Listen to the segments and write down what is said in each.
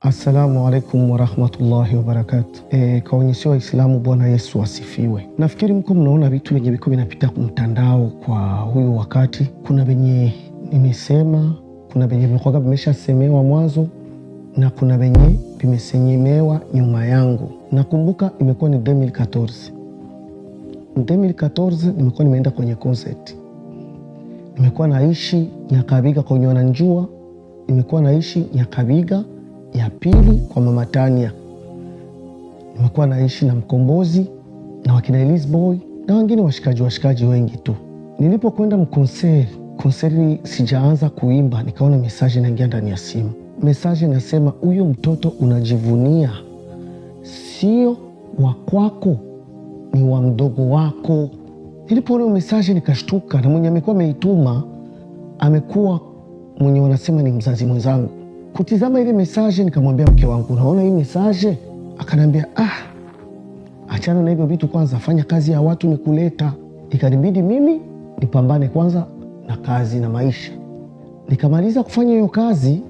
Assalamu alaikum warahmatullahi wabarakatuh. Kwa wenyesi wa Islamu, Bwana Yesu asifiwe. Nafikiri mko mnaona vitu venye viko vinapita mtandao kwa huyu wakati. Kuna venye nimesema, kuna venye vimekuwa vimeshasemewa mwanzo na kuna venye vimesenyemewa nyuma yangu. Nakumbuka imekuwa ni 2014. 2014 nimekuwa nimeenda kwenye concert. Nimekuwa naishi Nyakabiga kwenye wananjua. Nimekuwa naishi Nyakabiga ya pili kwa Mama Tania. Nimekuwa naishi na Mkombozi na wakina Elizboy na wengine washikaji wengi tu. Nilipokwenda konseri sijaanza kuimba, nikaona mesaje inaingia ndani ya simu. Mesaje nasema, huyo mtoto unajivunia sio wa kwako, ni wa mdogo wako. Nilipoona mesaje nikashtuka, na mwenye amekuwa ameituma amekuwa mwenye wanasema ni mzazi mwenzangu. Kutizama ile mesaje nikamwambia mke wangu, naona hii mesaje. Akanambia, achana na hivyo vitu kwanza, fanya kazi ya watu nikuleta. Ikanibidi mimi nipambane kwanza na kazi na maisha. Nikamaliza kufanya hiyo kazi,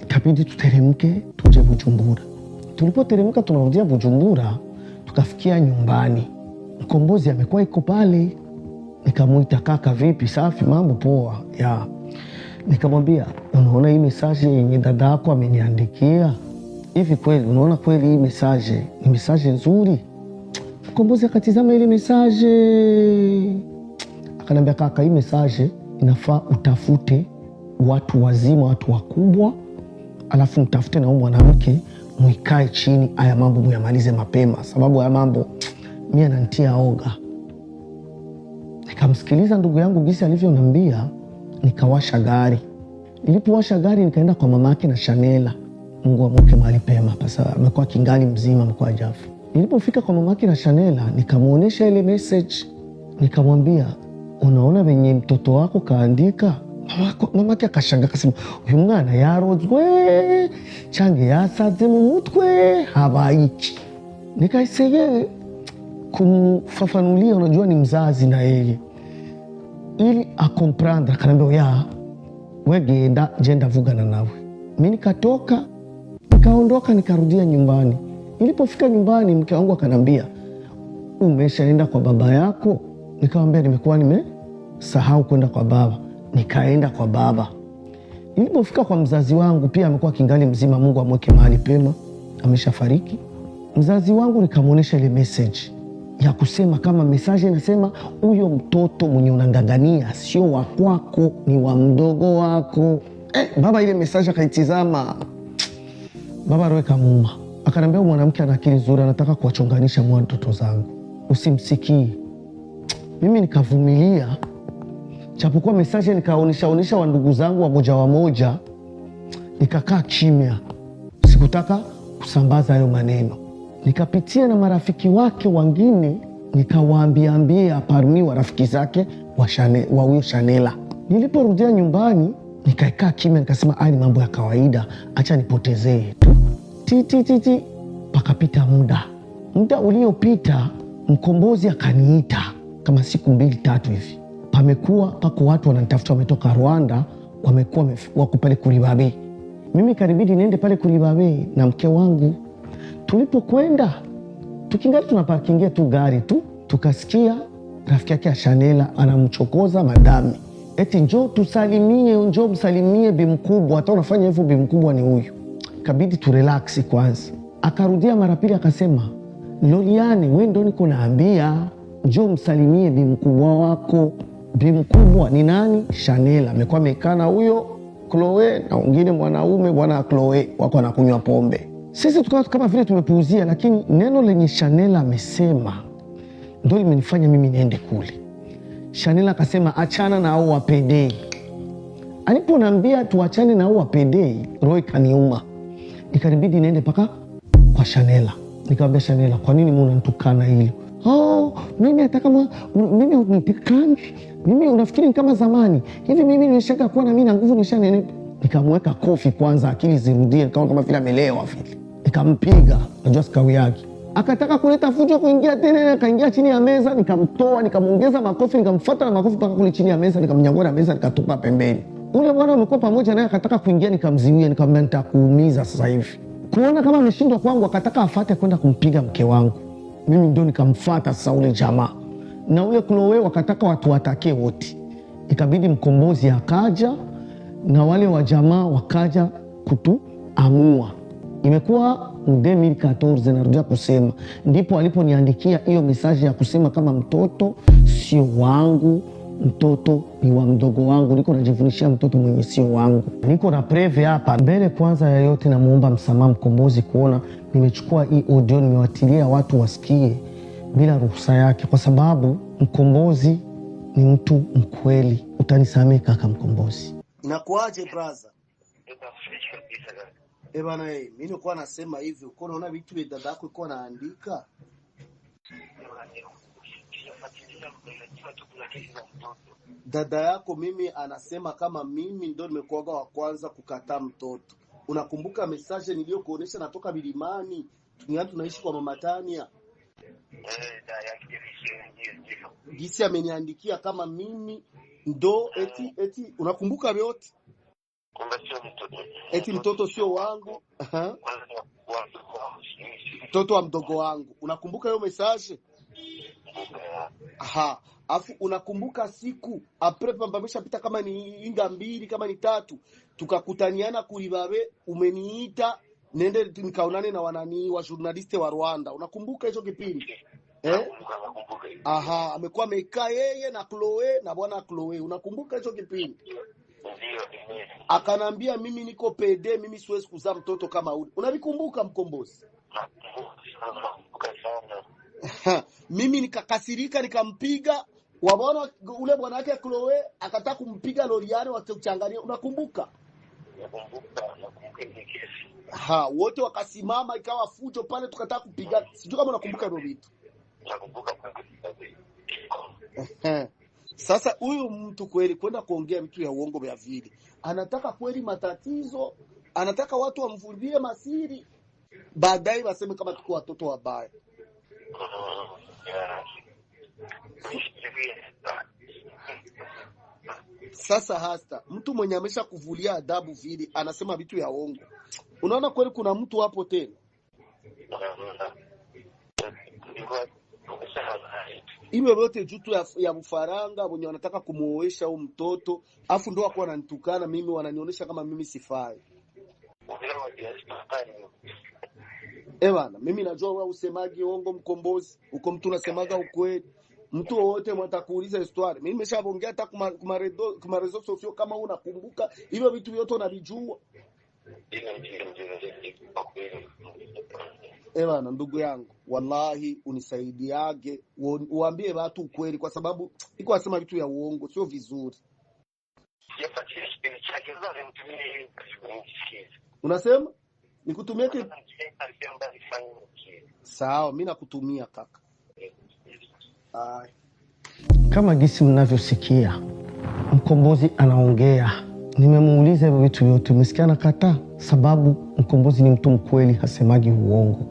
ikabidi tuteremke tuje Bujumbura. Tulipoteremka tunarudia Bujumbura, tukafikia nyumbani. Mkombozi amekuwa iko pale. Nikamuita, kaka vipi, safi, mambo poa ya. Nikamwambia, unaona hii mesaje yenye dada yako ameniandikia? Hivi kweli unaona kweli hii mesaje ni mesaje nzuri? Mkombozi akatizama ile mesaje, akanambia, kaka, hii mesaje inafaa utafute watu wazima, watu wakubwa, alafu mtafute na mwanamke, muikae chini, haya mambo muyamalize mapema, sababu haya mambo mimi ananitia oga. Nikamsikiliza ndugu yangu gisi alivyoniambia. Nikawasha gari. Nilipowasha gari nikaenda kwa mamake na Shanela. Mungu amweke mahali pema, pasa amekuwa kingali mzima, mkwa jafu. Nilipofika kwa mamake na Shanela nikamuonesha ile message. Nikamwambia, unaona venye mtoto wako kaandika? Mamake akashanga akasema, uyu mwana yarozwe change yasaze mu mutwe habaiki. Nikaisege kumfafanulia, unajua ni mzazi na yeye, ili akomprendre. Akanambia, ya wegenda jenda vugana nawe. Mimi nikatoka, nikaondoka, nikarudia nyumbani. Nilipofika nyumbani mke wangu akanambia, umeshaenda kwa baba yako? Nikamwambia, nimekuwa nimesahau kwenda kwa baba. Nikaenda kwa baba. Nilipofika kwa mzazi wangu, pia amekuwa kingali mzima, Mungu amweke mahali pema, ameshafariki. Mzazi wangu nikamuonesha ile message ya kusema kama mesaje inasema, huyo mtoto mwenye unangangania sio wa kwako, ni wa mdogo wako. Baba ile mesaje akaitizama. Baba roho kamuuma. Akanambia, mwanamke ana akili nzuri, anataka kuwachonganisha mtoto zangu, usimsikie. Mimi nikavumilia. Japokuwa mesaje nikaonesha wa ndugu zangu wa moja, nikakaa kimya. Sikutaka kusambaza hayo maneno. Nikapitia na marafiki wake wengine, nikawaambia parmi wa rafiki zake wa huyo Shanela. Niliporudia nyumbani nikaikaa kimya, nikasema ni mambo ya kawaida, acha nipotezee tu. Titi pakapita muda uliopita, Mkombozi akaniita kama siku 2-3 hivi. Pako watu wananitafuta, wametoka Rwanda, wamekuwa wako pale Kuribabe. Mimi karibidi niende pale Kuribabe na mke wangu. Tulipokwenda tukingali tunaparkingia tu gari tu, tukasikia rafiki yake ya Shanela anamchokoza madami, eti njoo tusalimie, njoo msalimie bimkubwa, hata unafanya hivyo bimkubwa ni huyu. Kabidi tu relax kwanza. Akarudia mara pili akasema, Loliane, wewe ndo niko naambia njoo msalimie bimkubwa wako. Bimkubwa ni nani? Shanela. Amekuwa mekana huyo Chloe na wengine mwanaume bwana Chloe wako anakunywa pombe. Sisi tukawa kama vile tumepuuzia, lakini neno lenye Shanela amesema ndio limenifanya mimi niende kule. Shanela akasema, achana na hao wapendei. Aliponambia tuachane na hao wapendei, roho kaniuma. Ikanibidi niende paka kwa Shanela. Nikamwambia Shanela, kwa nini mnanitukana hili? Mimi hata kama mimi unitukana, mimi unafikiri ni kama zamani hivi? Mimi nimeshaka kuwa na mimi na nguvu, nishanene. Nikamweka kofi kwanza, akili zirudie, kama vile amelewa vile. Nikampiga, najua sikawi yake. Akataka kuleta fujo kuingia tena, akaingia chini ya meza, nikamtoa, nikamuongeza makofi, nikamfuata na makofi mpaka kule chini ya meza, nikamnyangua na meza, nikatupa pembeni. Ule bwana umekuwa pamoja naye akataka kuingia, nikamziwia, nikamwambia nitakuumiza sasa hivi. Kuona kama ameshindwa kwangu, akataka afate kwenda kumpiga mke wangu. Mimi ndio nikamfuata sasa ule jamaa. Na ule Chloe wakataka watu watake wote. Ikabidi mkombozi akaja na wale wa jamaa wakaja kutuamua. Imekuwa 2014 narudia kusema, ndipo aliponiandikia hiyo mesaji ya kusema kama mtoto sio wangu, mtoto ni wa mdogo wangu. Niko najivunishia mtoto mwenye sio wangu. Niko na preve hapa mbele. Kwanza ya yote namuomba msamaha mkombozi kuona nimechukua hii audio nimewatilia watu wasikie bila ruhusa yake, kwa sababu mkombozi ni mtu mkweli. Utanisamehe kaka mkombozi. Inakuaje brother? Bana, mimi nilikuwa nasema hivi, uko unaona vitu vya dada yako iko naandika. Dada yako mimi anasema kama mimi ndo nimekuaga wa kwanza kukataa mtoto. Unakumbuka message niliyokuonesha natoka milimani? Tunaishi kwa Mama Tania. Gisi ameniandikia kama mimi ndo eti unakumbuka vyote? Eti mtoto sio wangu. Mtoto wa mdogo wangu. Unakumbuka hiyo message? Afu unakumbuka siku apre pambamesha pita kama ni inga 2 kama ni 3 tukakutaniana kulibabe, umeniita nende nikaonane na wanani wa journaliste wa Rwanda. Unakumbuka hicho kipindi? Amekuwa amekaa yeye na Chloe na bwana Chloe. Unakumbuka hicho kipindi? Akanambia mimi niko PD, mimi siwezi kuzaa mtoto kama ule. Unavikumbuka mkombozi? Mimi nikakasirika nikampiga. Wabona ule bwana wake Chloe akataka kumpiga Loriane wakichangania. Unakumbuka? Nakumbuka ile kesi. Wote wakasimama ikawa fujo pale tukataka kupiga. Sijui kama unakumbuka hivyo vitu. Nakumbuka. Sasa huyu mtu kweli kwenda kuongea vitu ya uongo vya vile. Anataka kweli matatizo, anataka watu wamvulie masiri. Baadaye waseme kama tuko watoto wabaya. Sasa hasta mtu mwenye amesha kuvulia adabu vile anasema vitu ya uongo. Unaona kweli kuna mtu hapo tena? Iwe yote jutu ya mfaranga wenye wanataka kumuoesha huyo mtoto, afu ndo wako wananitukana mimi, wananionyesha kama mimi sifai. Bana, mimi najua wewe usemagi uongo mkombozi, uko mtu unasemaga ukweli. Mtu wote mtakuuliza histoire. Mimi nimeshaongea hata kuma rezo sofio kama unakumbuka, hivyo vitu vyote unavijua. Bana, ndugu yangu, wallahi unisaidiage, uambie watu ukweli, kwa sababu iko asema vitu ya uongo sio vizuri. Unasema nikutumie kitu? Sawa, mimi nakutumia kaka. Kama gisi mnavyosikia mkombozi anaongea, nimemuuliza hivyo vitu vyote, umesikia anakataa? Sababu mkombozi ni mtu mkweli, hasemaji uongo.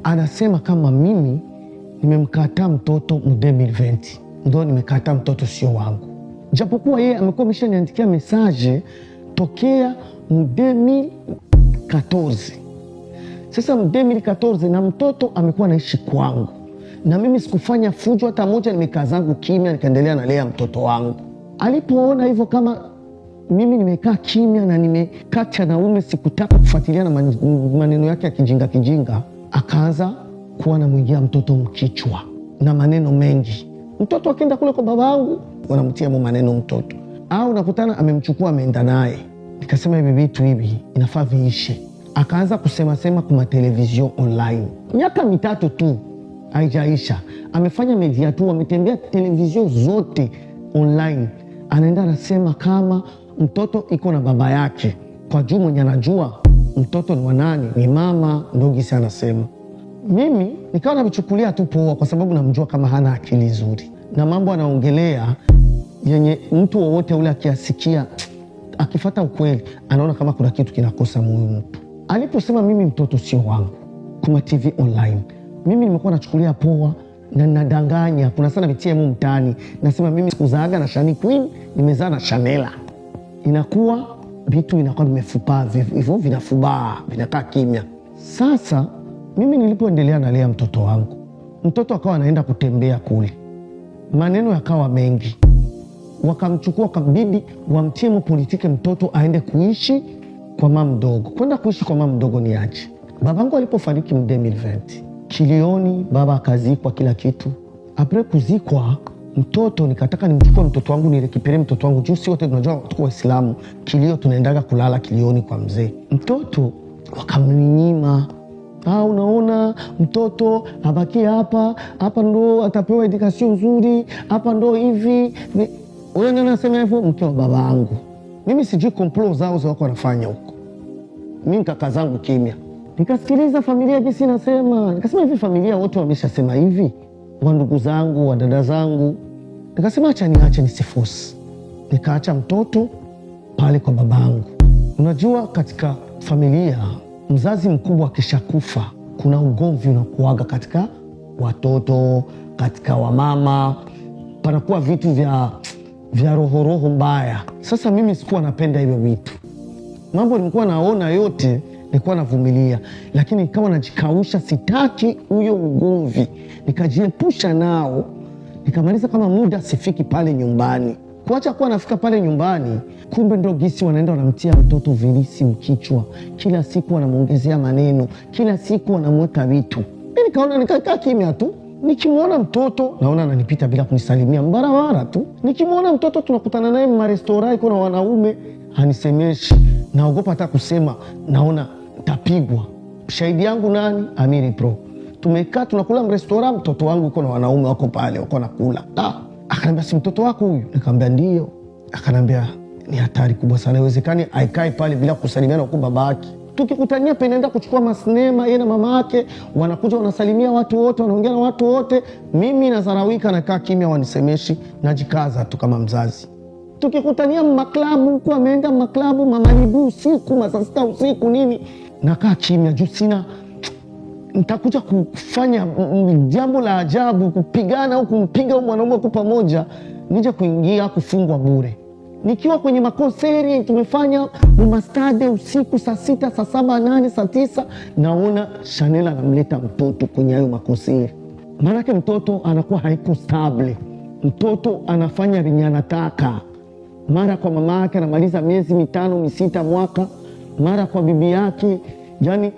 Anasema kama mimi nimemkataa mtoto mu 2020, ndio nimekataa mtoto sio wangu. Japokuwa yeye amekuwa ameshaniandikia message tokea mu 2014. Sasa mu 2014 na mtoto amekuwa anaishi kwangu. Na mimi sikufanya fujo hata moja, nimekaa zangu kimya nikaendelea nalea mtoto wangu. Alipoona hivyo kama mimi nimekaa kimya na nimekacha na ume, sikutaka kufuatilia na maneno yake ya kijinga, akaanza kuwa na mwingia mtoto mkichwa na maneno mengi. Mtoto akienda kule kwa babangu wanamtia maneno mtoto, au nakutana amemchukua ameenda naye. Nikasema hivi vitu hivi inafaa viishe. Akaanza kusema kwa television online. Miaka 3 tu haijaisha, amefanya media tu, ametembea television zote online. Anaenda anasema kama mtoto iko na baba yake, kwa juu mwenye anajua mtoto ni wanani ni mama. Ndogi sana sema. Mimi nikawa navichukulia tu poa, kwa sababu namjua kama hana akili nzuri, na mambo anaongelea yenye mtu wowote ule akiasikia akifuata ukweli anaona kama kuna kitu kinakosa moyo mtu. Aliposema mimi mtoto sio wangu kuma TV online, mimi nimekuwa nachukulia poa na nadanganya. Kuna sana vitia mtaani nasema mimi sikuzaaga na Shani Queen, nimezaa na Chanela. Inakuwa vitu vinakuwa vimefupaa hivyo, vinafubaa, vinakaa kimya. Sasa mimi nilipoendelea nalea mtoto wangu, mtoto akawa anaenda kutembea kule, maneno yakawa mengi, wakamchukua kabidi wamtie politike mtoto aende kuishi kwa mama mdogo. Kwenda kuishi kwa mama mdogo ni aje? Babangu alipofariki 2020 Kilioni, baba akazikwa kila kitu. Apre kuzikwa mtoto, nikataka nimchukue mtoto wangu nirekipere mtoto wangu juu si wote tunajua tuko Waislamu, Kilio tunaendaga kulala Kilioni kwa mzee. Mtoto wakamnyima. Unaona mtoto abakie hapa ndo atapewa edukasyon nzuri, hapa ndo hivi. Wewe nani anasema hivyo? Mke wa babangu. Mimi sijui komplo zao wako wanafanya huko. Mimi kaka zangu kimya. Nikasikiliza familia jinsi nasema. Nikasema hivi familia wote wameshasema hivi. Wa ndugu zangu, wa dada zangu. Nikasema acha niache nisifosi. Nikaacha mtoto pale kwa babangu. Unajua katika familia mzazi mkubwa akishakufa kuna ugomvi unakuaga katika watoto, katika wamama, panakuwa vitu vya roho mbaya. Sasa mimi sikuwa napenda hivyo vitu. Mambo nilikuwa naona yote nilikuwa navumilia, lakini nikawa najikausha, sitaki huyo ugomvi. Nikajiepusha nao. Nikamaliza kama muda sifiki pale nyumbani. Kuacha kuwa nafika pale nyumbani, kumbe ndo gisi wanaenda wanamtia mtoto vilisi mkichwa. Kila siku wanamuongezea maneno, kila siku wanamweka vitu. Mimi nikaona nikakaa kimya tu. Nikimwona mtoto naona ananipita bila kunisalimia mbarabara tu. Nikimwona mtoto tunakutana naye mrestora iko na wanaume, hanisemeshi. Naogopa hata kusema, naona tapigwa. Shahidi yangu nani? Amiri Pro. Tumekaa tunakula mrestora, mtoto wangu iko na wanaume wako pale wako nakula. Akanambia si mtoto wako huyu? Nikamwambia ndio. Akanambia ni hatari kubwa sana, haiwezekani aikae pale bila kusalimiana huko babake. Tukikutania penaenda kuchukua masinema, yeye na mama yake wanakuja wanasalimia watu wote, wanaongea na watu wote. Mimi nazarawika, nakaa kimya, wanisemeshi, najikaza tu kama mzazi. Tukikutania maklabu huko, ameenda maklabu mamalibu usiku, masaa 6 usiku nini, nakaa kimya juu sina nitakuja kufanya jambo la ajabu, kupigana au kumpiga mwanaume kwa pamoja, nije kuingia kufungwa bure. Nikiwa kwenye makonseri tumefanya mastade usiku saa 6, saa 7, 8, saa 9, naona Chanel anamleta mtoto kwenye hayo makonseri. Maanake mtoto anakuwa haiko stable, mtoto anafanya venye anataka. Mara kwa mama yake anamaliza miezi 5, 6, mwaka, mara kwa bibi yake. Yani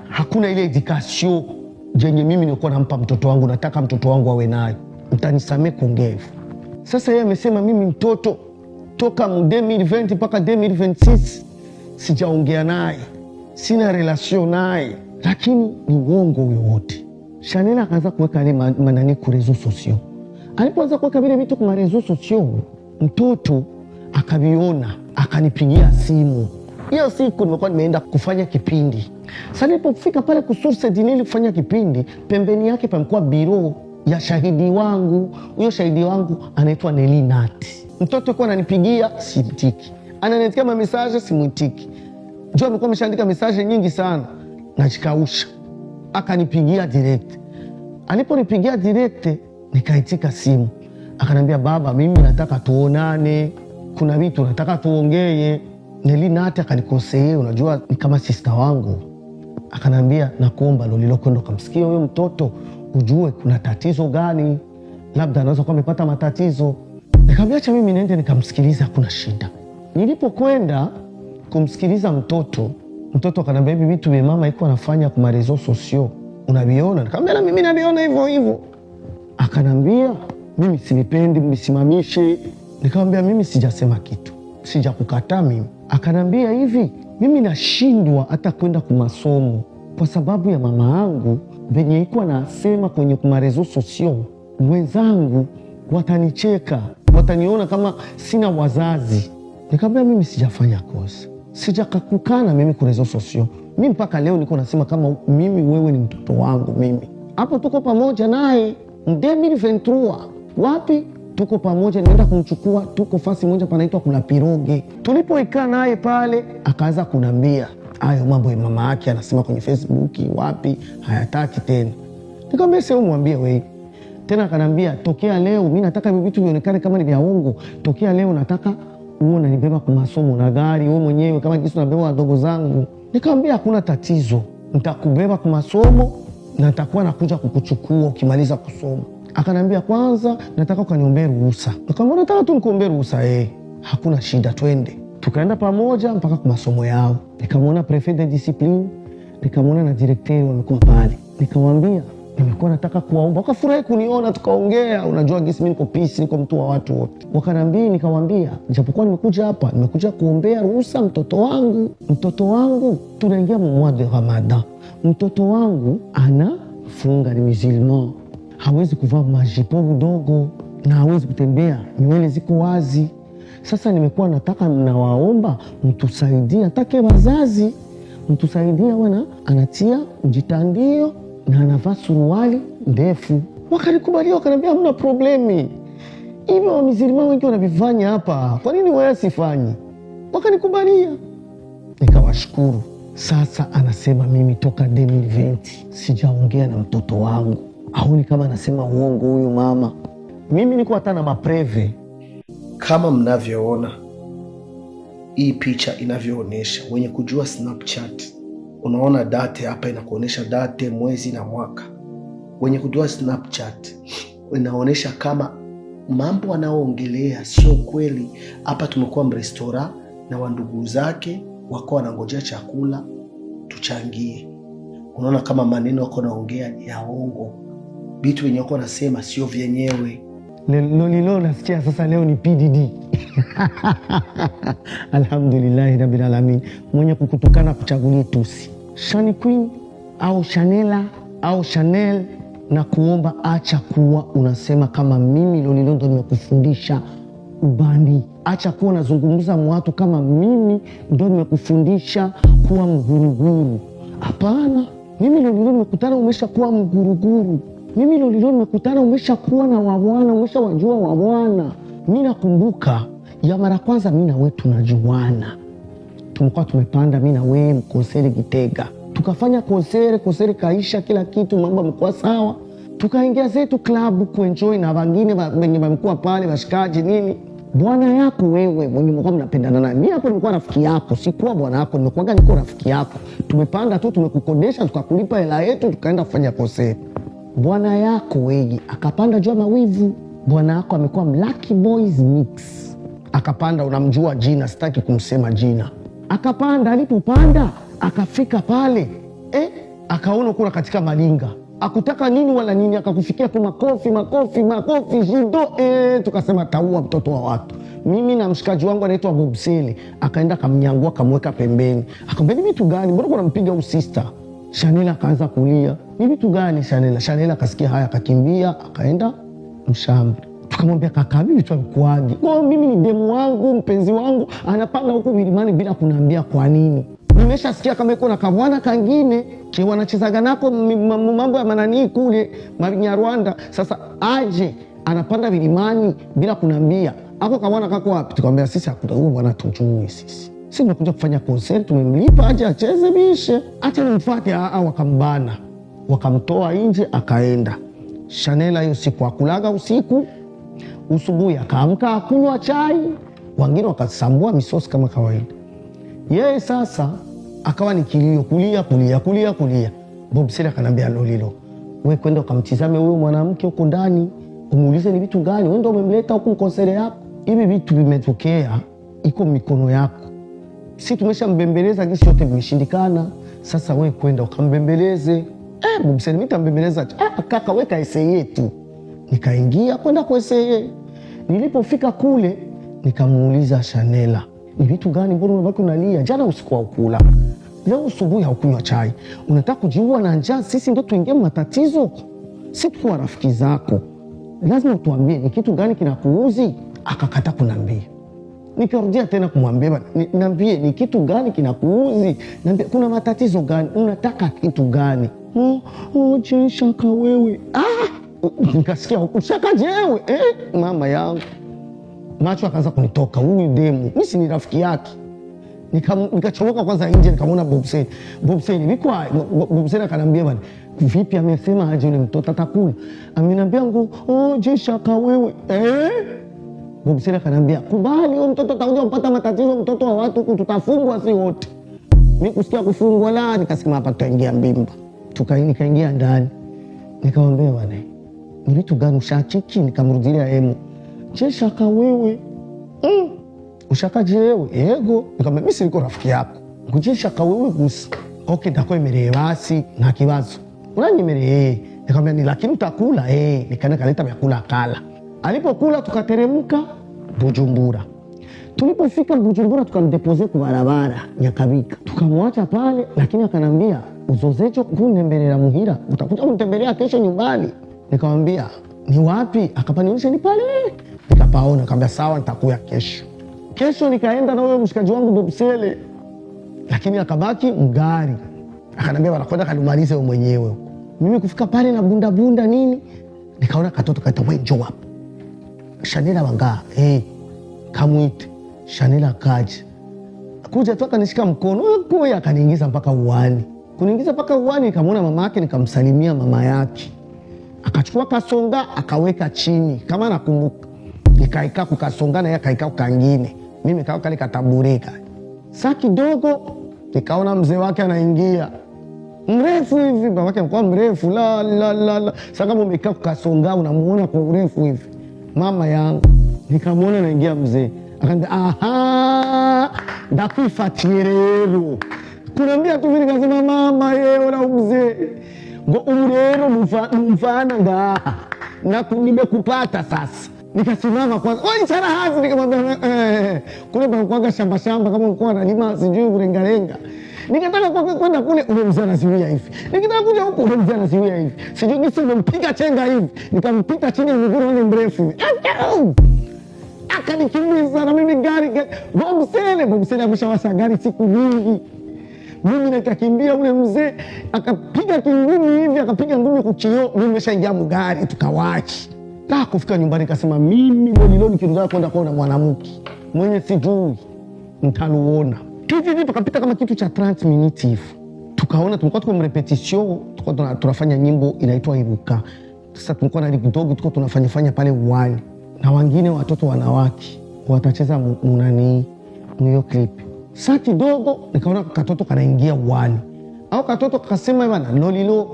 hakuna ile edukasyon jenye mimi nilikuwa nampa mtoto wangu, nataka mtoto wangu awe nayo. Mtanisamee kongevu. Sasa yeye amesema mimi mtoto toka 2020 mpaka 2026 sijaongea naye, sina relation naye, lakini ni uongo huyo wote. Chanel akaanza kuweka ile manani ku reseaux sociaux. Alipoanza kuweka vile vitu kwa reseaux sociaux, mtoto akaviona, akanipigia simu. Hiyo siku nimekuwa nimeenda kufanya kipindi. Sasa nilipofika pale kusource dinili kufanya kipindi, pembeni yake pamekuwa biro ya shahidi wangu. Huyo shahidi wangu anaitwa Nelly Nati. Mtoto kwa ananipigia simtiki, ananiletea message simtiki. Njoo amekuwa ameshaandika message nyingi sana, najikausha. Akanipigia direct. Aliponipigia direct nikaitika simu. Akanambia baba, mimi nataka tuonane, kuna vitu nataka tuongee. Nelly Nati akanikosea, unajua ni kama sister wangu. Akanambia nakuomba Lolilokwenda kumsikia huyo mtoto, ujue kuna tatizo gani, labda anaweza kuwa amepata matatizo. Nikamwambia acha mimi niende nikamsikiliza, kuna shida. Nilipokwenda kumsikiliza mtoto akanambia hivi vitu vya mama iko anafanya kwa reseaux sociaux unaviona? Nikamwambia na mimi naviona hivyo hivyo. Akanambia mimi sinipendi mnisimamishe. Nikamwambia mimi sijasema kitu, sijakukataa mimi. Akanambia hivi mimi nashindwa hata kwenda kwa masomo kwa sababu ya mama yangu venye iko anasema kwenye kwa reseaux sociaux. Wenzangu watanicheka, wataniona kama sina wazazi. Nikamwambia mimi sijafanya kosa, sijakakukana mimi kwa reseaux sociaux. Mimi mpaka leo niko nasema kama mimi wewe ni mtoto wangu mimi. Hapo tuko pamoja naye 2023. Wapi? Tuko pamoja, naenda kumchukua, tuko fasi moja panaitwa kuna Piroge. Tulipoikaa naye pale akaanza kunambia hayo mambo ya mama yake anasema kwenye Facebook wapi hayataki tena. Nikamwambia sio mwambie wewe. Tena akanambia tokea leo mimi nataka hivi vitu vionekane kama ni vya uongo. Tokea leo nataka uone nibeba kwa masomo na gari wewe mwenyewe kama jinsi unabeba wadogo zangu. Nikamwambia hakuna tatizo. nitakubeba kwa masomo na nitakuwa nakuja kukuchukua ukimaliza kusoma. Akanambia kwanza nataka ukaniombee ruhusa. Nikamwambia nataka tu nikuombee ruhusa. Hakuna shida, twende. Tukaenda pamoja mpaka kwa masomo yao. Nikamwona prefet de discipline, nikamwona na directeur walikuwa pale. Nikamwambia nimekuwa nataka kuwaomba. Wakafurahi kuniona, tukaongea. Unajua gisi mimi niko peace, niko mtu wa watu wote. Wakanambia, nikamwambia japokuwa nimekuja hapa, nimekuja kuombea ruhusa mtoto wangu. Mtoto wangu tunaingia mwezi de Ramadan. Mtoto wangu anafunga, ni musulman. Hawezi kuvaa majipo mdogo na hawezi kutembea, nywele ziko wazi. Sasa nimekuwa nataka, mnawaomba mtusaidie, atake wazazi mtusaidie, wana anatia mjitandio na anavaa suruali ndefu. Wakanikubalia, wakanambia hamna problemi, hivyo wamizilima wengi wanavifanya hapa, kwa nini wewe sifanyi? Wakanikubalia, nikawashukuru. Sasa anasema mimi toka 2020 sijaongea na mtoto wangu. Haoni kama anasema uongo huyu mama? Mimi niko hata na mapreve. Kama mnavyoona hii picha inavyoonyesha, wenye kujua Snapchat, unaona date hapa inakuonyesha date, mwezi na mwaka. Wenye kujua Snapchat inaonyesha kama mambo wanaoongelea sio kweli. Hapa tumekuwa mrestora na wandugu zake wako wanangojea chakula tuchangie. Unaona kama maneno wako naongea ni ya uongo, vitu wenye wako nasema sio vyenyewe. Lilo nasikia sasa leo ni PDD. Alhamdulillah rabbil alamin. Mwenye kukutukana kuchagulia tusi. Shani Queen au Chanela au Chanel, na kuomba acha kuwa unasema kama mimi Lolilo ndo nimekufundisha ubandi. Acha kuwa unazungumza watu kama mimi ndo nimekufundisha kuwa mguruguru. Hapana, mimi Lolilo nimekutana umesha kuwa mguruguru. Mimi Lolilo nimekutana umesha kuwa na wabwana, umesha wajua wabwana. Mimi nakumbuka ya mara kwanza mimi na wewe tunajuana. Tumekuwa tumepanda mimi na wewe mkonseri Gitega. Tukafanya konseri kaisha, kila kitu mambo yamekuwa sawa. Tukaingia zetu klabu kuenjoy na wengine wenye wamekuwa pale washikaji nini. Bwana yako wewe mwenye mko mnapendana naye. Mimi hapo nilikuwa rafiki yako, sikuwa bwana yako, niko rafiki yako. Tumepanda tu, tumekukodesha, tukakulipa hela yetu, tukaenda kufanya konseri. Bwana yako wewe akapanda jua mawivu. Bwana yako amekuwa Lucky Boys Mix. Akapanda, unamjua jina, sitaki kumsema jina. Akapanda, alipopanda akafika pale akaona kuna katika malinga, akutaka nini wala nini, akakufikia tu makofi jido. Tukasema taua mtoto wa watu. Mimi na mshikaji wangu anaitwa Bobseli, akaenda kamnyangua, kamweka pembeni. Akamwambia vitu gani, mbona unampiga usista? Chanela akaanza kulia, ni vitu gani Chanela? Chanela akasikia haya, akakimbia akaenda mshamba. Tukamwambia kaka, mimi vitu vikuaje? Kwa mimi ni demu wangu, mpenzi wangu anapanda huko milimani bila kuniambia kwa nini. Nimeshasikia kama iko na kabwana kangine ki wanachezaga nako mambo ya manani kule Rwanda. Sasa aje anapanda milimani bila kuniambia. Hapo kabwana kako wapi? Tukamwambia sisi huyo bwana tujui sisi. Sisi tunakuja kufanya concert, tumemlipa aje acheze bishe. Acha nimfuate. Wakambana. Wakamtoa nje akaenda. Chanela hiyo siku akulaga usiku. Usubuhi akaamka akunywa chai, wengine wakasambua misosi kama kawaida. Yeye sasa akawa ni kilio, kulia. Bobseli akanambia Lolilo, wewe kwenda ukamtizame huyo mwanamke huko ndani, umuulize ni vitu gani, wewe ndio umemleta huko konseri yako. Hivi vitu vimetokea, iko mikono yako. Sisi tumeshambembeleza gisi yote vimeshindikana. Sasa wewe kwenda ukambembeleze. Bobseli mimi tambembeleza. Kaka weka essay yetu. Nikaingia kwenda kwa essay. Nilipofika kule nikamuuliza Chanela, ni vitu gani, mbona unabaki unalia? Jana usiku haukula, leo asubuhi haukunywa chai, unataka kujiua na njaa? Sisi ndio tuingie matatizo? Sisi tuko rafiki zako, lazima utuambie ni kitu gani kinakuuzi. Akakata kunambia. Nikarudia tena kumwambia, niambie ni kitu gani kinakuuzi, niambie kuna matatizo gani, unataka kitu gani? Shaka wewe. Nikasikia huku shaka jewe. Mama yangu macho akaanza kunitoka. Huyu demu mimi si ni rafiki yake. Nikachomoka kwanza nje, nikamwona Bobseli. Bobseli akanambia bwana, vipi? Amesema aje yule mtoto atakula? Ameniambia shaka wewe. Bobseli akanambia kubali, huyo mtoto atakuja kupata matatizo, mtoto wa watu huku tutafungwa si wote. Mimi kusikia kufungwa la nikasema hapa tutaingia mbimba. Nikaingia ndani. Nikamwambia bwana, ni vitu gani ushachiki? Nikamrudilia emu. Je, shaka wewe? Ushakaje wewe? Yego. Nikamwambia mimi siko rafiki yako. Nguje shaka wewe gusa. Okay, ndakoemereye basi nta kibazo. Uranyemereye. Nikamwambia ni lakini utakula nikaenda kaleta vyakula kala. Alipokula tukateremka Bujumbura. Tulipofika Bujumbura tukamdepoze kwa barabara Nyakabika. Tukamwacha pale lakini akanambia uzozecho kunembelea muhira, utakuja kunitembelea kesho nyumbani. Nikamwambia ni wapi? Akapanionyesha ni pale. Nikapaona, nikamwambia sawa nitakuja kesho. Kesho nikaenda na wewe mshikaji wangu Bobsele. Lakini akabaki mgari. Akanambia wanakwenda kanumalize wewe mwenyewe. Mimi kufika pale na bunda nini? Nikaona katoto kaita wewe njoo hapa. Shanela wanga, kamwite. Shanela kaje. Kuja tu akanishika mkono, kwa akaniingiza mpaka uani. Kuniingiza mpaka uani nikamwona mama yake, nikamsalimia mama yake. Akachukua kasonga akaweka chini kama nakumbuka. Nikaikaa kukasonga na yeye akaikaa kangine. Mimi nikawa kale katabureka. Saa kidogo nikaona mzee wake anaingia. Mrefu hivi, baba yake alikuwa mrefu la. Sasa kama umekaa kukasonga unamuona kwa urefu hivi. Mama yangu nikamwona anaingia mzee. Akaniambia aha, ndakufuatia leo. Kunambia tu mimi nikasema mama yeye na mzee. Ngo umrero mfana ngaha. Na nimekupata sasa. Nikasimama kwanza. Oi sana hazi nikamwambia kule kwa shamba kama mkoa analima sijui kurengarenga. Nikataka kwenda kule ule mzee anasiwia hivi. Nikitaka kuja huko ule mzee anasiwia hivi. Sijui gisi nimempiga chenga hivi. Nikampita chini miguu wale mrefu. Akanikimbiza na mimi gari. Bobsele ameshawasha gari siku nyingi. Mimi nikakimbia ule mzee akapiga kingumi hivi, akapiga ngumi kuchio, mimi nimeshaingia mgari tukawachi. Kufika nyumbani kasema mimi Lolilo kirudia kwenda kuona mwanamke mwenye sijui nitaluona. Hivi tukapita kama kitu cha 30 minutes hivi. Tukaona tulikuwa tuko repetition, tulikuwa tunafanya nyimbo inaitwa Ibuka. Sasa tulikuwa na kidogo tulikuwa tunafanya pale uwani. Na wengine watoto wanawake watacheza munani hiyo clip. Sasa kidogo nikaona katoto kanaingia uwani. Au katoto kakasema bana Lolilo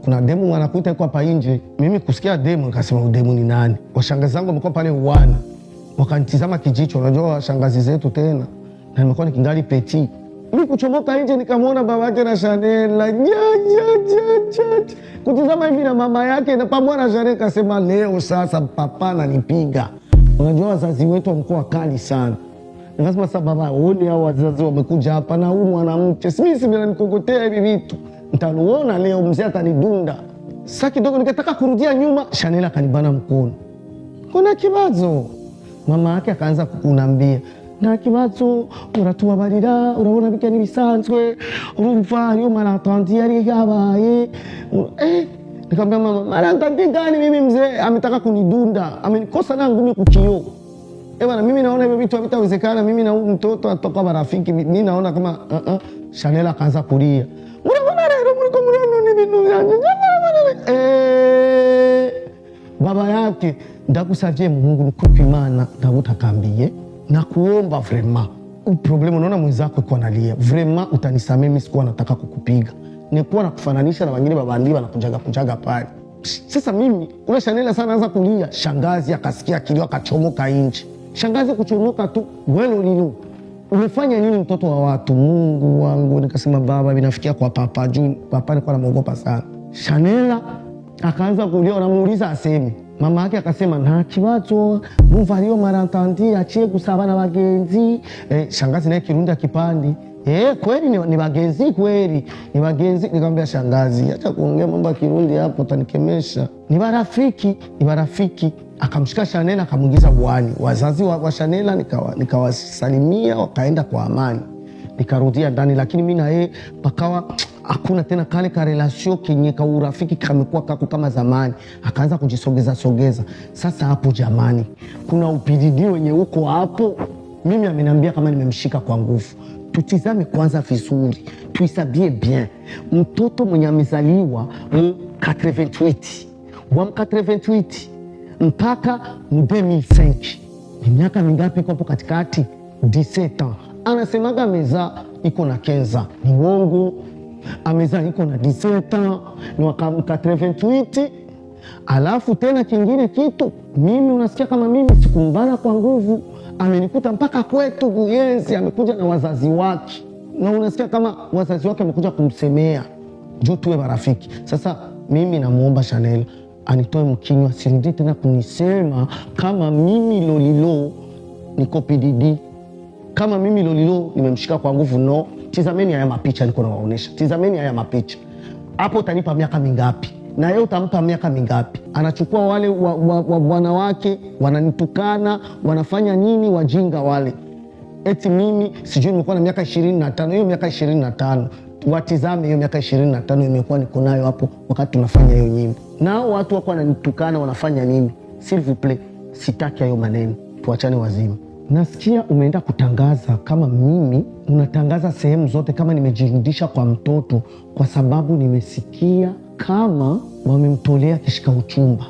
kuna demu wanakuita yuko hapa nje. Mimi kusikia demu nikasema demu ni nani? Washangazi zangu wamekuwa pale uwani. Wakanitizama kijicho, unajua washangazi zetu tena. Na nimekuwa nikingali peti. Mimi kuchomoka nje nikamwona baba yake na Shanela. Kutizama hivi na mama yake na pamoja na Shanela kasema leo sasa papa ananipiga. Unajua wazazi wetu wamekuwa kali sana. Nikasema sasa baba, uone hao wazazi wamekuja hapa na huyu mwanamke. Mimi bila nikogotea hivi vitu. Nitaluona leo mzee atanidunda. Sasa kidogo nikataka kurudia nyuma, Shanela kanibana mkono. Kuna kibazo. Mama yake akaanza kunambia, na kibazo uratuwa barira, urabona bikani bisanzwe, urumva yo maratandi yari yabaye. Nikamwambia mama, maratandi gani mimi mzee ametaka kunidunda, amenikosa na ngumi kukio. Bwana mimi naona hivyo vitu havitawezekana, mimi na mtoto atoka marafiki, mimi naona kama Shanela akaanza kulia. Baba yake ndakusavye Mungu nikupe imana ndagutakambiye na kuomba vraiment problemu unaona mwenzako yuko analia vraiment utanisamee mimi sikuwa nataka kukupiga nilikuwa nakufananisha na wengine babandi wanakujaga pale. Sasa mimi ule Shanela sana anza kulia, shangazi akasikia kilio akachomoka nje. Shangazi kuchomoka tu, wewe Lolilo umefanya nini mtoto wa watu? Mungu wangu. Nikasema baba binafikia kwa papa juu papa alikuwa anamuogopa sana. Shanela akaanza kulia, anamuuliza aseme. Mama yake akasema nta kibazo mumva hiyo marantanti achie gusaba na bagenzi. Shangazi naye Kirundi akipandi. Kweli ni bagenzi kweli. Ni bagenzi. Nikamwambia shangazi acha kuongea mambo ya Kirundi hapo utanikemesha. Ni barafiki. Akamshika Shanela akamuingiza uani. Wazazi wa Shanela nikawasalimia wakaenda kwa amani. Nikarudia ndani, lakini mimi na yeye pakawa hakuna tena kale ka relation kenye ka urafiki kamekuwa kako kama zamani. Akaanza kujisogeza. Sasa hapo jamani, kuna upididi wenye uko hapo. Mimi ameniambia kama nimemshika kwa nguvu. Tutizame kwanza vizuri, tuisabie bien. Mtoto mwenye amezaliwa 88 mpaka 2005. Ni miaka mingapi kwa hapo katikati? 17 ans. Anasemaga ameza iko na kenza, ni uongo. Ameza iko na 17 ni waka 88. Alafu tena kingine kitu, mimi unasikia kama mimi sikumbana kwa nguvu, amenikuta mpaka kwetu Buyenzi, amekuja na wazazi wake, na unasikia kama wazazi wake wamekuja kumsemea juu tuwe marafiki. Sasa mimi namuomba Chanel anitoe mkinywa, sirudi tena kunisema kama mimi Lolilo niko PDD, kama mimi Lolilo nimemshika kwa nguvu. No, tizameni haya mapicha niko nawaonesha, tizameni haya mapicha. Hapo utanipa miaka mingapi? Na yeye utampa miaka mingapi? Anachukua wale wa bwana wake, wananitukana, wanafanya nini wajinga wale. Eti mimi sijui nimekuwa na miaka 25. Hiyo miaka 25 watizame, hiyo miaka 25 imekuwa niko nayo hapo wakati tunafanya hiyo nyimbo. Nao watu wako wananitukana, wanafanya nini? S'il vous plaît, sitaki hayo maneno, tuachane wazima. Nasikia umeenda kutangaza kama mimi, unatangaza sehemu zote kama nimejirudisha kwa mtoto kwa sababu nimesikia kama wamemtolea kishika uchumba.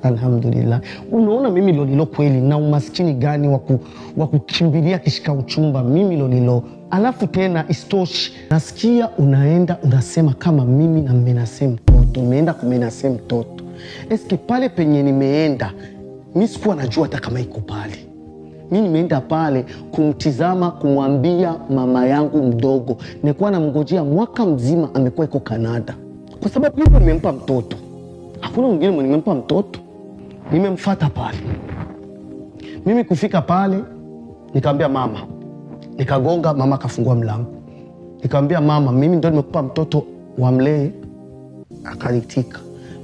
Alhamdulillah. Unaona mimi Lolilo kweli na umaskini gani wa kukimbilia kishika uchumba mimi Lolilo. Alafu tena istoshi, nasikia unaenda unasema kama mimi na mmenase mtoto, nimeenda kumenase mtoto. Eske pale penye nimeenda mimi sikuwa najua hata kama iko pale. Mimi nimeenda pale kumtizama, kumwambia mama yangu mdogo, nilikuwa namngojea mwaka mzima, amekuwa iko Canada. Kwa sababu yupo nimempa mtoto. Hakuna mwingine mwenye nimempa mtoto. Nimemfuata pale. Mimi kufika pale nikamwambia mama. Nikagonga, mama kafungua mlango. Nikamwambia mama, mimi ndio nimekupa mtoto wamlee. Akanitika.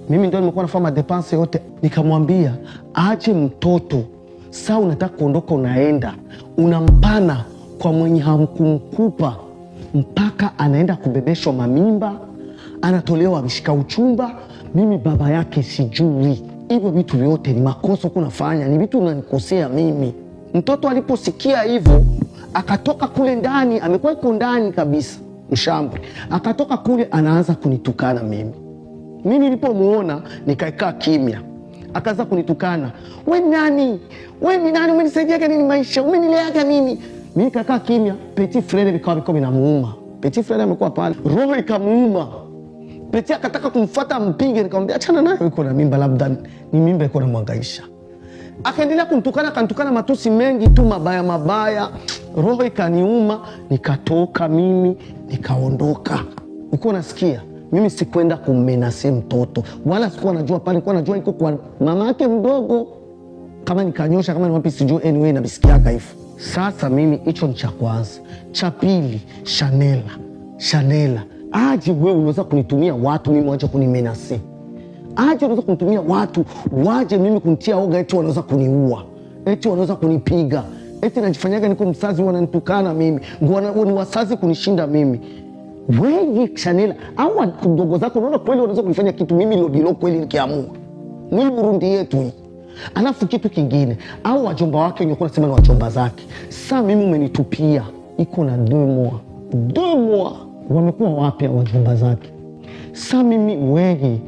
Mimi ndio nimekuwa nafanya dépense yote. Nikamwambia aje mtoto. Sasa unataka kuondoka, unaenda unampana kwa mwenye hamkumkupa mpaka anaenda kubebeshwa mamimba, anatolewa mshika uchumba. Mimi baba yake sijui. Hivyo vitu vyote ni makosa kunafanya, ni vitu unanikosea mimi. Mtoto aliposikia hivyo akatoka kule ndani, amekuwa iko ndani kabisa mshambwe, akatoka kule anaanza kunitukana mimi. Mimi nilipomuona nikaikaa kimya. Akaanza kunitukana, wewe nani? Wewe ni nani? Umenisaidia nini maisha? Umenilea nini? Mimi nikakaa kimya. Petit frère bikawa binamuuma. Petit frère amekuwa pale, roho ikamuuma. Petit akataka kumfuata mpige, nikamwambia achana naye, yuko na mimba, labda ni mimba iko na mwangaisha. Akaendelea kunitukana, akanitukana matusi mengi tu mabaya. Roho ikaniuma, nikatoka mimi, nikaondoka. Uko nasikia? Mimi sikwenda kumenase mtoto, wala sikuwa najua pale, nilikuwa najua iko kwa mama yake mdogo. Kama nikanyosha, kama ni wapi sijui, anyway na bisikiaka hivyo. Sasa mimi hicho ni cha kwanza. Cha pili, Chanela. Aje wewe unaweza kunitumia watu mimi waje kunimenase? Aje unaweza kunitumia watu waje mimi kunitia oga, eti wanaweza kuniua, eti wanaweza kunipiga, eti najifanyaga niko msazi, wananitukana mimi, ni wasazi kunishinda mimi. Wewe Chanel, au ndogo zako unaona kweli wanaweza kunifanya kitu mimi Lolilo kweli nikiamua? Mwili Burundi yetu hii. Alafu kitu kingine, au wajomba wake wenye kuna sema ni wajomba zake. Sasa mimi umenitupia iko na 2 mois. Wamekuwa wapi wajomba zake? Sasa mimi wewe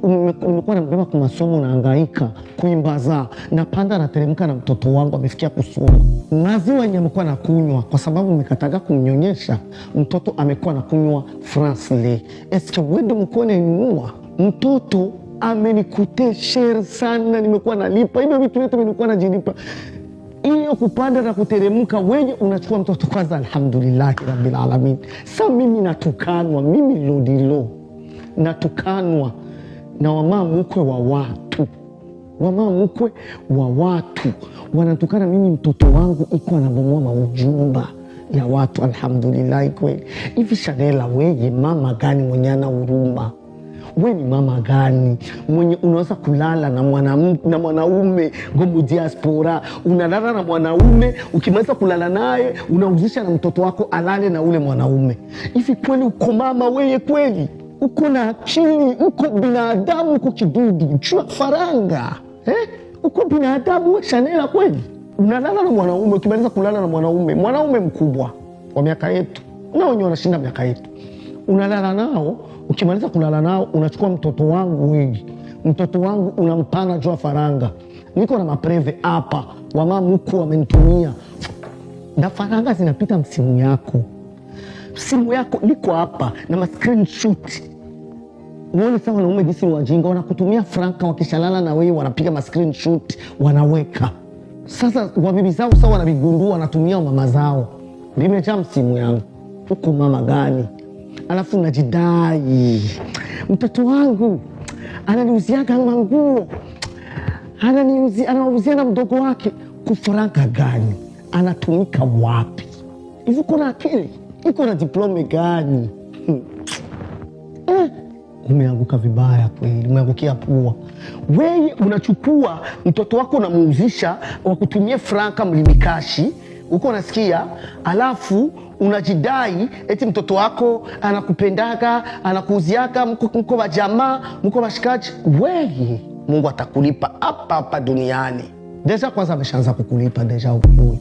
umekuwa nambeba kwa masomo, nahangaika kuimbaza, napanda na teremka na mtoto wangu amefikia kusoma. Maziwa yenye amekuwa nakunywa kwa sababu umekataga kumnyonyesha mtoto, amekuwa nakunywa France le. Eske wewe mkone nunua mtoto? Amenikute share sana, nimekuwa nalipa hivyo vitu vyote, nimekuwa najilipa. Hiyo kupanda na kuteremka, wewe unachukua mtoto kwanza. Alhamdulillah rabbil alamin. Sasa mimi natukanwa, mimi Lolilo natukanwa na wamama mkwe wa watu wanatukana mimi. Mtoto wangu iko anabomoa maujumba ya watu. Alhamdulillah kweli. Hivi Chanel, wewe mama gani mwenye ana huruma? Wewe ni mama gani mwenye unaweza kulala na mwanaume ngomu diaspora? Unalala na mwanaume, ukimaliza kulala naye unauzisha na mtoto wako alale na ule mwanaume. Hivi kweli uko mama wewe kweli? Uko na akili? Uko binadamu? Uko kidudu chua faranga uko binadamu wewe Chanel kweli? Unalala na mwanaume, ukimaliza kulala na mwanaume mkubwa wa miaka yetu na wenye wanashinda miaka yetu, unalala nao, ukimaliza kulala nao unachukua mtoto wangu unampana jua faranga. Niko na mapreve hapa, wamama mkuu wamenitumia. na faranga zinapita msimu yako. Simu yako liko hapa na ma screenshot. Uone sawa wanaume jinsi wajinga, wanakutumia franka, wakishalala na wewe wanapiga ma screenshot wanaweka. Sasa wabibi zao sawa wanabigundua, wanatumia mama zao. Nimejaa msimu yangu. Uko mama gani? Alafu najidai. Mtoto wangu ananiuziaga manguo. Anauzia na mdogo wake. Kufranka gani? Anatumika wapi? Hivi kuna akili? Iko na diploma gani? Umeanguka vibaya kweli, umeangukia pua. Wewe unachukua mtoto wako unamuuzisha wakutumie franka mlimikashi, uko unasikia, alafu unajidai eti mtoto wako anakupendaga, anakuuziaga, mko wa jamaa, mko washikaji. Wewe Mungu atakulipa hapa hapa duniani. Deja kwanza ameshaanza kukulipa deja ukiwepo.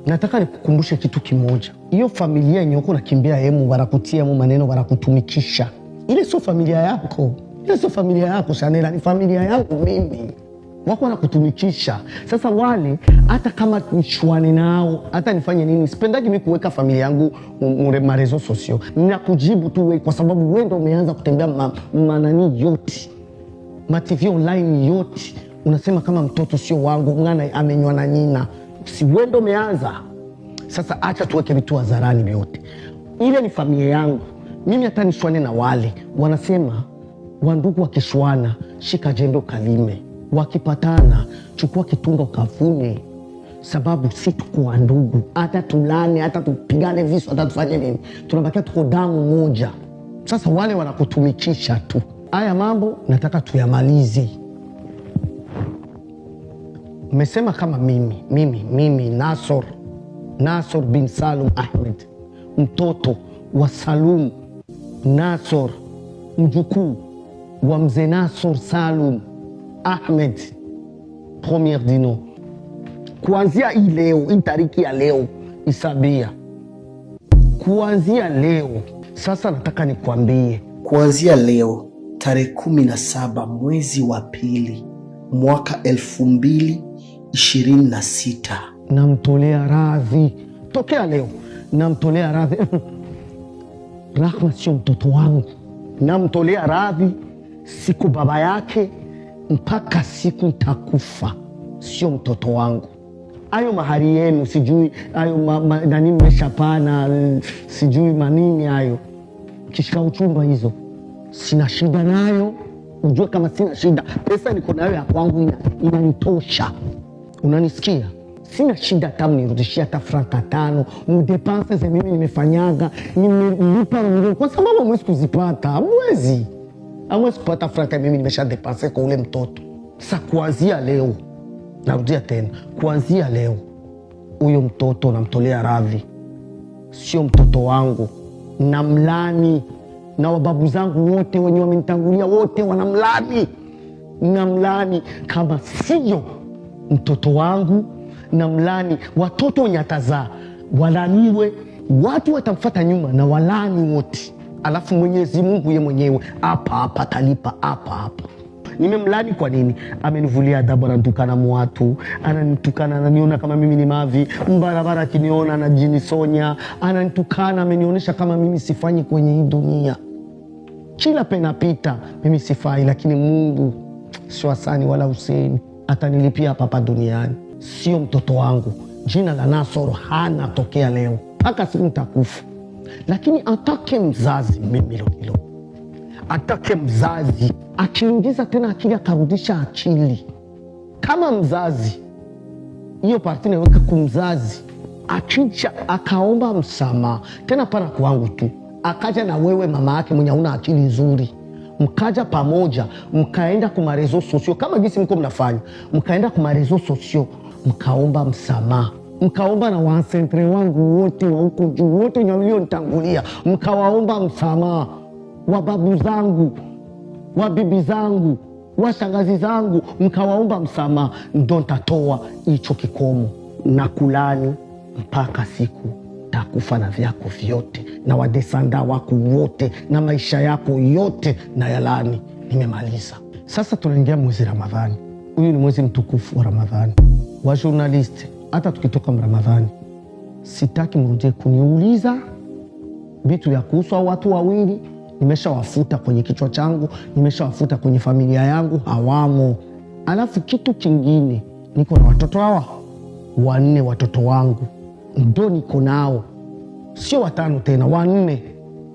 Nataka nikukumbushe kitu kimoja. Hiyo familia yenye uko nakimbia hemu, wanakutia mu maneno, wanakutumikisha. Ile sio familia yako. Ile sio familia yako Shanela, ni familia yangu mimi. Wako wanakutumikisha. Sasa wale hata kama nishwane nao, hata nifanye nini, sipendagi mimi kuweka familia yangu marezo sosio. Ninakujibu tu wewe kwa sababu wewe ndio umeanza kutembea manani yote. Ma TV online yote. Unasema kama mtoto sio wangu, mwana amenywa na nyina. Si wewe ndio umeanza. Sasa acha tuweke vitu hadharani vyote. Ile ni familia yangu. Mimi hata nishwane na wale. Wanasema wandugu wakishwana, shika jembe kalime. Wakipatana, chukua kitunga ukavune. Sababu si tuko ndugu. Hata tulane, hata tupigane visu, hata tufanye nini, tunabakia tuko damu moja. Sasa wale wanakutumikisha tu. Haya mambo nataka tuyamalize. Umesema kama mimi Nasor bin Salum Ahmed, mtoto wa Salum Nasor, mjukuu wa mzee Nasor Salum Ahmed Premier Dino. Kuanzia hii leo, hii tariki ya leo isabia. Kuanzia leo, sasa nataka nikwambie. Kuanzia leo, tarehe 17 mwezi wa pili, mwaka 2026. Namtolea radhi. Tokea leo, namtolea radhi. Rahma sio mtoto wangu. Namtolea radhi siku baba yake mpaka siku nitakufa. Sio mtoto wangu. Ayo mahari yenu, sijui ayo nani mmeshapana, sijui manini ayo. Kishika uchumba hizo, sina shida nayo. Ujue kama sina shida, pesa niko nayo ya kwangu inanitosha. Unanisikia? Sina shida hata mnirudishia hata franka 5. Mdepanse za mimi nimefanyaga, nimelipa milioni, kwa sababu mwezi kuzipata. Hamwezi kupata franka mimi nimesha depanse kwa ule mtoto. Sasa kuanzia leo, narudia tena, kuanzia leo huyo mtoto namtolea radhi. Sio mtoto wangu. Namlani, na wababu zangu wote wenye wamenitangulia wote wanamlani. Namlani kama sio mtoto wangu. Namlani watoto wenye atazaa walaniwe, watu watamfuata nyuma na walani wote. Alafu Mwenyezi Mungu ye mwenyewe hapa atalipa hapa. Nimemlani kwa nini? Amenivulia adabu, ananitukana watu, ananitukana, ananiona kama mimi ni mavi, mbarabara akiniona anajinisonya, ananitukana, amenionyesha kama mimi sifanyi kwenye hii dunia. Kila penapita mimi sifai, lakini Mungu sio Hasani wala Hussein, atanilipia hapa duniani. Sio mtoto wangu. Jina la Nasor hana tokea leo mpaka siku nitakufa. Lakini atake mzazi mimi hilo. Atake mzazi akiingiza tena akili, akarudisha akili kama mzazi, hiyo parti naweka kumzazi. Akija akaomba msamaha tena para kwangu tu, akaja na wewe mama yake mwenye una akili nzuri, mkaja pamoja, mkaenda kwa marezo sosio kama gisi mko mnafanya, mkaenda kwa marezo sosio, mkaomba msamaha, mkaomba na wasentre wangu wote wa huko juu wote walionitangulia, mkawaomba msamaha, wa babu zangu, wa bibi zangu, wa shangazi zangu, mkawaomba msamaha. Ndo nitatoa hicho kikomo na kulani mpaka siku takufa na vyako vyote na wadesanda wako wote na maisha yako yote na yalani. Nimemaliza. Sasa tunaingia mwezi Ramadhani. Huyu ni mwezi mtukufu wa Ramadhani. Wa journalist, hata tukitoka Ramadhani sitaki mrudie kuniuliza vitu ya kuhusu hao watu wawili. Nimeshawafuta kwenye kichwa changu, nimeshawafuta kwenye familia yangu, hawamo. Alafu kitu kingine, niko na watoto hawa 4, watoto wangu ndo niko nao, sio 5 tena, 4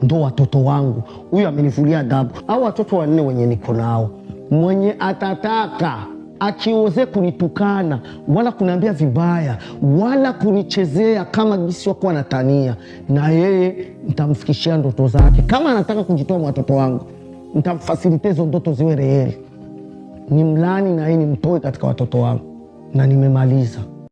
ndo watoto wangu. Huyu amenivulia adabu. Hao watoto 4 wenye niko nao, mwenye atataka akioze kunitukana wala kuniambia vibaya wala kunichezea kama gisi wako anatania, na yeye nitamfikishia ndoto zake. Kama anataka kujitoa mwa watoto wangu, nitamfasilite hizo ndoto ziwe reheli. Ni mlani na yeye nimtoe katika watoto wangu, na nimemaliza.